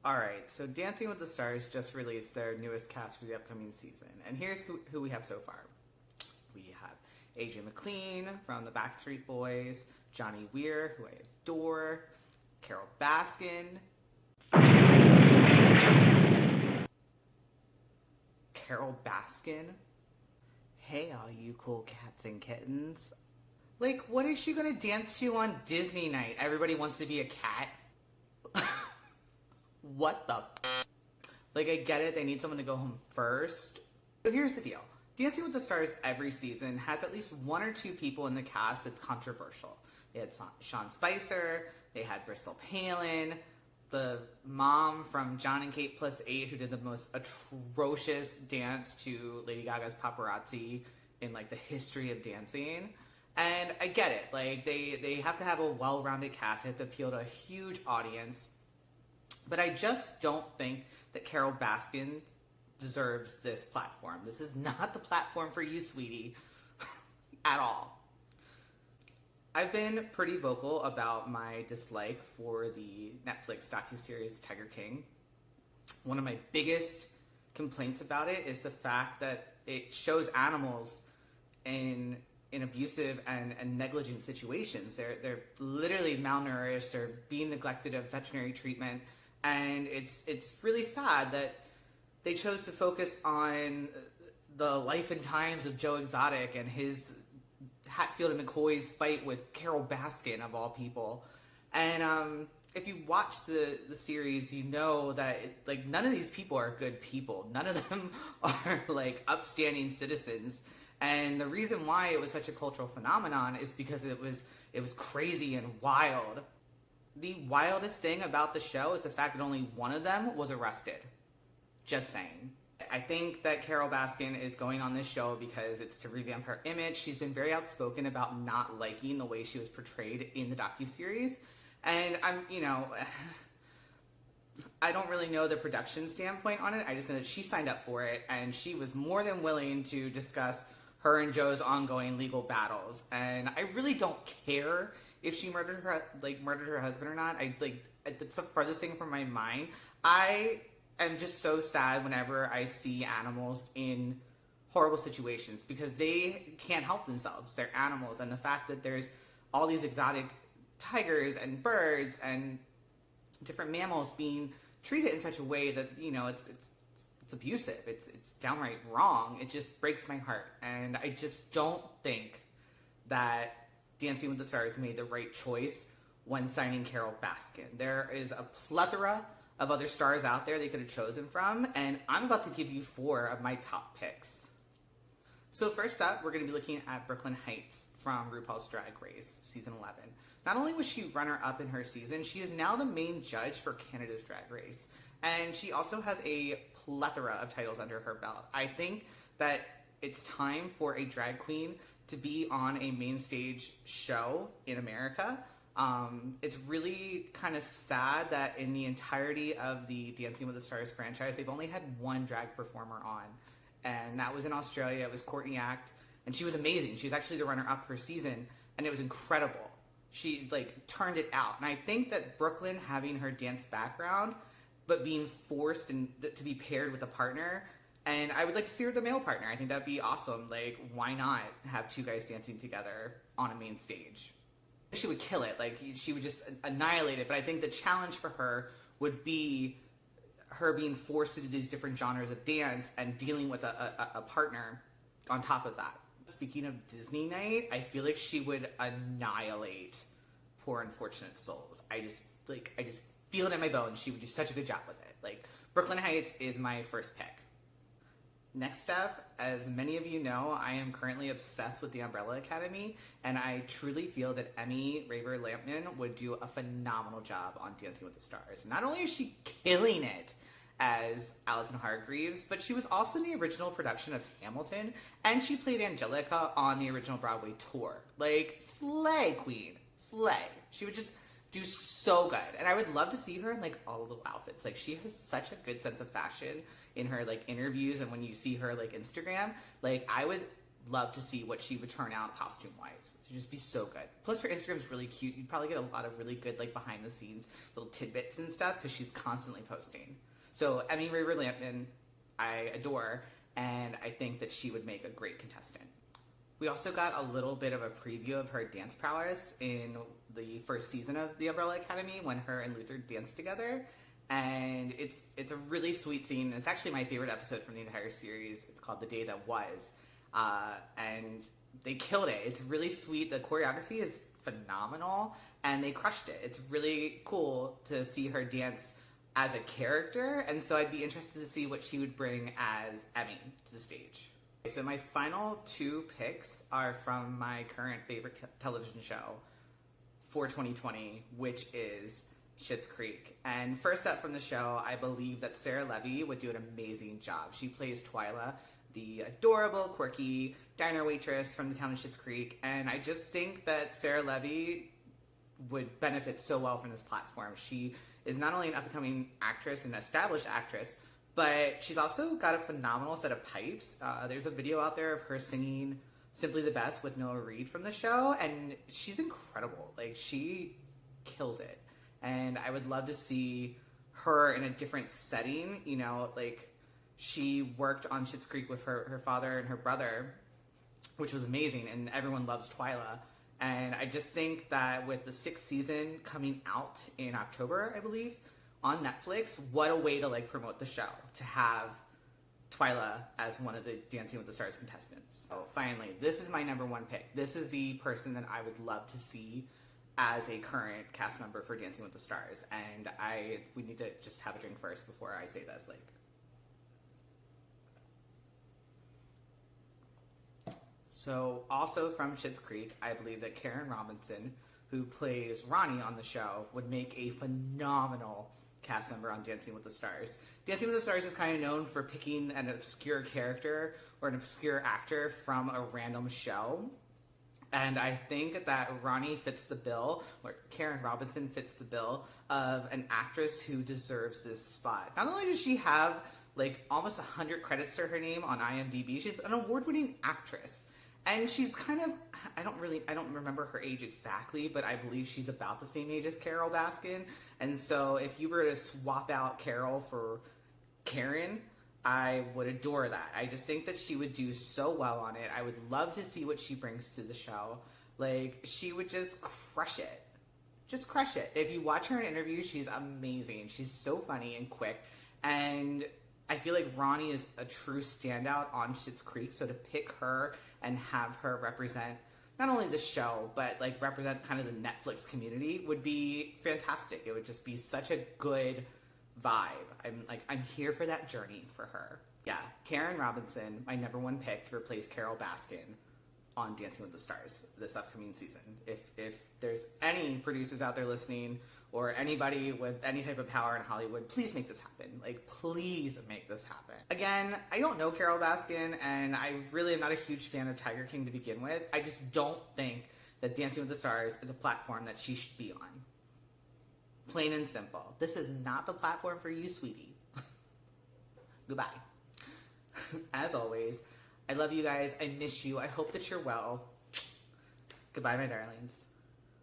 Alright, so Dancing with the Stars just released their newest cast for the upcoming season. And here's who we have so far. We have AJ McLean from the Backstreet Boys, Johnny Weir, who I adore, Carole Baskin, Carole Baskin. Hey, all you cool cats and kittens. Like, what is she gonna dance to on Disney night? Everybody wants to be a cat? What the? Like, I get it, they need someone to go home first. So here's the deal. Dancing with the Stars every season has at least one or two people in the cast that's controversial. They had Sean Spicer, they had Bristol Palin, the mom from John and Kate Plus 8 who did the most atrocious dance to Lady Gaga's Paparazzi in like the history of dancing. And I get it, like they have to have a well-rounded cast, they have to appeal to a huge audience. But I just don't think that Carole Baskin deserves this platform. This is not the platform for you, sweetie, at all. I've been pretty vocal about my dislike for the Netflix docuseries Tiger King. One of my biggest complaints about it is the fact that it shows animals in abusive and negligent situations. They're literally malnourished or being neglected of veterinary treatment. And it's really sad that they chose to focus on the life and times of Joe Exotic and his Hatfield and McCoy's fight with Carole Baskin, of all people. And if you watch the series, you know that like none of these people are good people. None of them are like upstanding citizens. And the reason why it was such a cultural phenomenon is because it was crazy and wild. The wildest thing about the show is the fact that only one of them was arrested. Just saying. I think that Carole Baskin is going on this show because it's to revamp her image. She's been very outspoken about not liking the way she was portrayed in the docuseries. And I don't really know the production standpoint on it. I just know that she signed up for it and she was more than willing to discuss her and Joe's ongoing legal battles. And I really don't care if she murdered her husband or not. It's the furthest thing from my mind. I am just so sad whenever I see animals in horrible situations because they can't help themselves. They're animals, and the fact that there's all these exotic tigers and birds and different mammals being treated in such a way that it's abusive. It's downright wrong. It just breaks my heart, and I just don't think that Dancing with the Stars made the right choice when signing Carole Baskin. There is a plethora of other stars out there they could have chosen from, and I'm about to give you 4 of my top picks. So first up, we're going to be looking at Brooklyn Heights from RuPaul's Drag Race, Season 11. Not only was she runner-up in her season, she is now the main judge for Canada's Drag Race. And she also has a plethora of titles under her belt. I think that it's time for a drag queen to be on a main stage show in America. It's really kind of sad that in the entirety of the Dancing with the Stars franchise, they've only had one drag performer on. And that was in Australia. It was Courtney Act. And she was amazing. She was actually the runner-up per season. And it was incredible. She, turned it out. And I think that Brooklyn having her dance background, but being forced to be paired with a partner, and I would like to see her with a male partner. I think that'd be awesome. Why not have 2 guys dancing together on a main stage? She would kill it. She would just annihilate it. But I think the challenge for her would be her being forced to do these different genres of dance and dealing with a partner on top of that. Speaking of Disney night, I feel like she would annihilate Poor Unfortunate Souls. I just feel it in my bones. She would do such a good job with it. Brooklyn Heights is my first pick. Next up, as many of you know, I am currently obsessed with the Umbrella Academy, and I truly feel that Emmy Raver Lampman would do a phenomenal job on Dancing with the Stars. Not only is she killing it as Alison Hargreaves, but she was also in the original production of Hamilton, and she played Angelica on the original Broadway tour. Slay, queen. Slay. She would just do so good. And I would love to see her in, all the outfits. She has such a good sense of fashion in her, interviews, and when you see her, Instagram. I would love to see what she would turn out costume wise. She'd just be so good. Plus her Instagram's really cute. You'd probably get a lot of really good like behind the scenes little tidbits and stuff because she's constantly posting. So Emmy Raver Lampman, I adore, and I think that she would make a great contestant. We also got a little bit of a preview of her dance prowess in the first season of The Umbrella Academy when her and Luther danced together. And it's a really sweet scene. It's actually my favorite episode from the entire series. It's called The Day That Was. And they killed it. It's really sweet. The choreography is phenomenal, and they crushed it. It's really cool to see her dance as a character, and so I'd be interested to see what she would bring as Emmy to the stage. So my final two picks are from my current favorite television show for 2020, which is Schitt's Creek. And first up from the show, I believe that Sarah Levy would do an amazing job. She plays Twyla, the adorable, quirky diner waitress from the town of Schitt's Creek, and I just think that Sarah Levy would benefit so well from this platform. She is not only an up-and-coming actress, an established actress, but she's also got a phenomenal set of pipes. There's a video out there of her singing Simply the Best with Noah Reid from the show, and she's incredible. Like, she kills it. And I would love to see her in a different setting, you know, like, she worked on Schitt's Creek with her father and her brother, which was amazing, and everyone loves Twyla. And I just think that with the 6th season coming out in October, I believe, on Netflix, what a way to like promote the show, to have Twyla as one of the Dancing with the Stars contestants. Oh, finally, this is my number one pick. This is the person that I would love to see as a current cast member for Dancing with the Stars. And we need to just have a drink first before I say this. So also from Schitt's Creek, I believe that Karen Robinson, who plays Ronnie on the show, would make a phenomenal cast member on Dancing with the Stars. Dancing with the Stars is kind of known for picking an obscure character or an obscure actor from a random show. And I think that Ronnie fits the bill, or Karen Robinson fits the bill, of an actress who deserves this spot. Not only does she have like almost 100 credits to her name on IMDb, she's an award-winning actress. And she's kind of, I don't remember her age exactly, but I believe she's about the same age as Carole Baskin. And so if you were to swap out Carole for Karen, I would adore that. I just think that she would do so well on it. I would love to see what she brings to the show. Like, she would just crush it. Just crush it. If you watch her in interviews, she's amazing. She's so funny and quick. And I feel like Ronnie is a true standout on Schitt's Creek, so to pick her and have her represent not only the show, but like represent kind of the Netflix community would be fantastic. It would just be such a good vibe. I'm here for that journey for her. Yeah, Karen Robinson, my number one pick to replace Carole Baskin on Dancing with the Stars this upcoming season. If there's any producers out there listening, or anybody with any type of power in Hollywood, please make this happen. Like, please make this happen. Again, I don't know Carole Baskin, and I really am not a huge fan of Tiger King to begin with. I just don't think that Dancing with the Stars is a platform that she should be on. Plain and simple. This is not the platform for you, sweetie. Goodbye. As always, I love you guys. I miss you. I hope that you're well. Goodbye, my darlings.